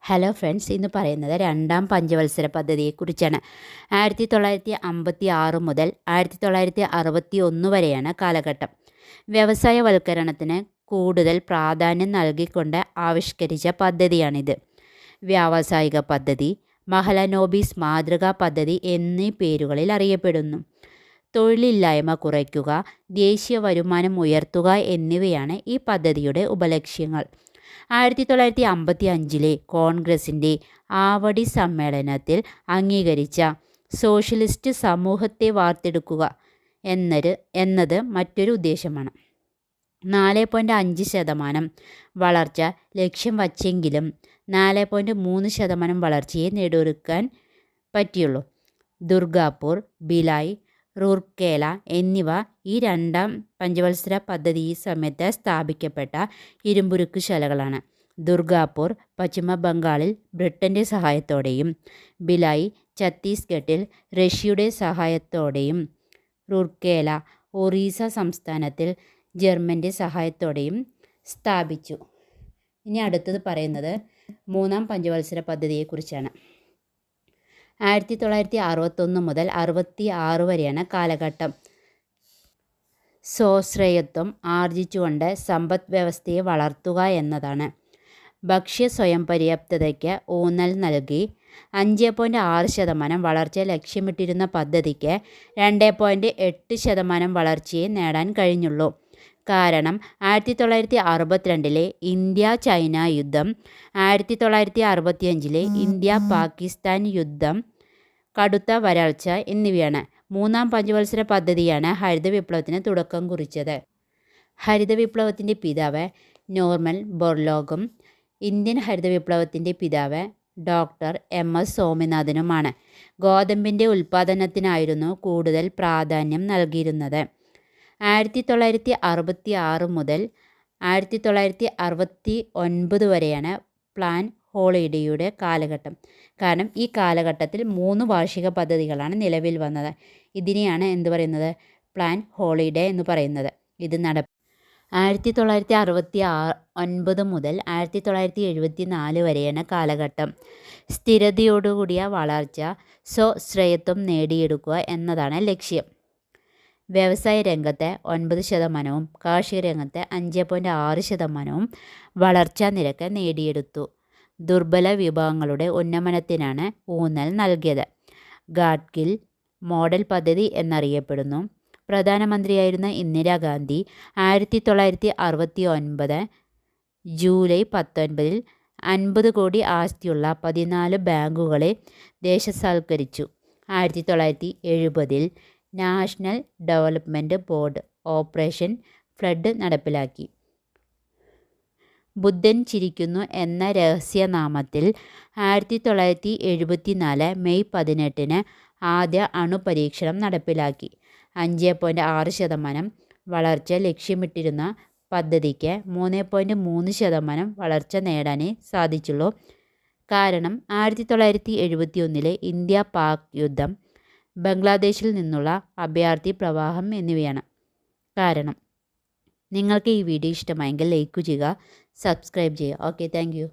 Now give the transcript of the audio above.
Hello friends, ഇന്ന് പറയുന്നത് രണ്ടാം പഞ്ചവത്സര പദ്ധതിയെക്കുറിച്ചാണ്. 1956 മുതൽ 1961 വരെയാണ് കാലഘട്ടം. വ്യവസായവൽക്കരണത്തിന് കൂടുതൽ പ്രാധാന്യം നൽകിക്കൊണ്ട് ആവിഷ്കരിച്ച പദ്ധതിയാണിത്. വ്യാവസായിക പദ്ധതി, മഹലനോബിസ് മാതൃകാ പദ്ധതി എന്നീ പേരുകളിൽ അറിയപ്പെടുന്നു. തൊഴിലില്ലായ്മ കുറയ്ക്കുക, ദേശീയ വരുമാനം ഉയർത്തുക എന്നിവയാണ് ഈ പദ്ധതിയുടെ ഉപലക്ഷ്യങ്ങൾ. 1955 കോൺഗ്രസിൻ്റെ ആവടി സമ്മേളനത്തിൽ അംഗീകരിച്ച സോഷ്യലിസ്റ്റ് സമൂഹത്തെ വാർത്തെടുക്കുക എന്നത് മറ്റൊരു ഉദ്ദേശമാണ്. 4.5% വളർച്ച ലക്ഷ്യം വച്ചെങ്കിലും 4.3% വളർച്ചയെ നേടിയെടുക്കാൻ പറ്റിയുള്ളൂ. ദുർഗാപൂർ, ഭിലായ്, റൂർക്കേല എന്നിവ ഈ രണ്ടാം പഞ്ചവത്സര പദ്ധതി സമയത്ത് സ്ഥാപിക്കപ്പെട്ട ഇരുമ്പുരുക്ക് ശാലകളാണ്. ദുർഗാപൂർ പശ്ചിമ ബംഗാളിൽ ബ്രിട്ടൻ്റെ സഹായത്തോടെയും ഭിലായ് ഛത്തീസ്ഗഡിൽ റഷ്യയുടെ സഹായത്തോടെയും റൂർക്കേല ഒറീസ സംസ്ഥാനത്തിൽ ജർമ്മൻ്റെ സഹായത്തോടെയും സ്ഥാപിച്ചു. ഇനി അടുത്തത് പറയുന്നത് മൂന്നാം പഞ്ചവത്സര പദ്ധതിയെക്കുറിച്ചാണ്. 1961 മുതൽ 66 വരെയാണ് കാലഘട്ടം. സ്വാശ്രയത്വം ആർജിച്ചുകൊണ്ട് സമ്പദ് വ്യവസ്ഥയെ വളർത്തുക എന്നതാണ്. ഭക്ഷ്യ സ്വയം പര്യാപ്തതയ്ക്ക് ഊന്നൽ നൽകി 5.6% വളർച്ച ലക്ഷ്യമിട്ടിരുന്ന പദ്ധതിക്ക് 2.8% വളർച്ചയെ നേടാൻ കഴിഞ്ഞുള്ളൂ. കാരണം 1962 ഇന്ത്യ ചൈന യുദ്ധം, 1965 ഇന്ത്യ പാകിസ്ഥാൻ യുദ്ധം, കടുത്ത വരൾച്ച എന്നിവയാണ്. മൂന്നാം പഞ്ചവത്സര പദ്ധതിയാണ് ഹരിത വിപ്ലവത്തിന് തുടക്കം കുറിച്ചത്. ഹരിത വിപ്ലവത്തിൻ്റെ പിതാവ് നോർമൻ ബോർലോഗും ഇന്ത്യൻ ഹരിത വിപ്ലവത്തിൻ്റെ പിതാവ് ഡോക്ടർ MS സ്വാമിനാഥനുമാണ്. ഗോതമ്പിൻ്റെ ഉൽപ്പാദനത്തിനായിരുന്നു കൂടുതൽ പ്രാധാന്യം നൽകിയിരുന്നത്. 1966 മുതൽ 1969 വരെയാണ് പ്ലാൻ ഹോളിഡേയുടെ കാലഘട്ടം. കാരണം ഈ കാലഘട്ടത്തിൽ 3 വാർഷിക പദ്ധതികളാണ് നിലവിൽ വന്നത്. ഇതിനെയാണ് എന്ത് പറയുന്നത്? പ്ലാൻ ഹോളിഡേ എന്ന് പറയുന്നത്. ഇത് 1969 മുതൽ 1974 വരെയാണ് കാലഘട്ടം. സ്ഥിരതയോടുകൂടിയ വളർച്ച, സ്വാശ്രയത്വം നേടിയെടുക്കുക എന്നതാണ് ലക്ഷ്യം. വ്യവസായ രംഗത്ത് 9%, കാർഷിക രംഗത്ത് 5.6% വളർച്ചാ നിരക്ക് നേടിയെടുത്തു. ദുർബല വിഭാഗങ്ങളുടെ ഉന്നമനത്തിനാണ് ഊന്നൽ നൽകിയത്. ഗാഡ്ഗിൽ മോഡൽ പദ്ധതി എന്നറിയപ്പെടുന്നു. പ്രധാനമന്ത്രിയായിരുന്ന ഇന്ദിരാഗാന്ധി 1969 ജൂലൈ 19 50 കോടി ആസ്തിയുള്ള 14 ബാങ്കുകളെ ദേശസാൽക്കരിച്ചു. 1970 national development board operation flood നടപ്പിലാക്കി. ബുദ്ധൻ ചിരിക്കുന്നു എന്ന രഹസ്യനാമത്തിൽ 1974 മെയ് 18 ആദ്യ അണുപരീക്ഷണം നടപ്പിലാക്കി. 5.6% വളർച്ച ലക്ഷ്യമിട്ടിരുന്ന പദ്ധതിക്ക് 3.3% വളർച്ച നേടാനേ സാധിച്ചുള്ളൂ. കാരണം 1971 ഇന്ത്യ പാക് യുദ്ധം, ബംഗ്ലാദേശിൽ നിന്നുള്ള അഭയാർത്ഥി പ്രവാഹം എന്നിവയാണ് കാരണം. നിങ്ങൾക്ക് ഈ വീഡിയോ ഇഷ്ടമായെങ്കിൽ ലൈക്ക് ചെയ്യുക, സബ്സ്ക്രൈബ് ചെയ്യുക. Okay, thank you.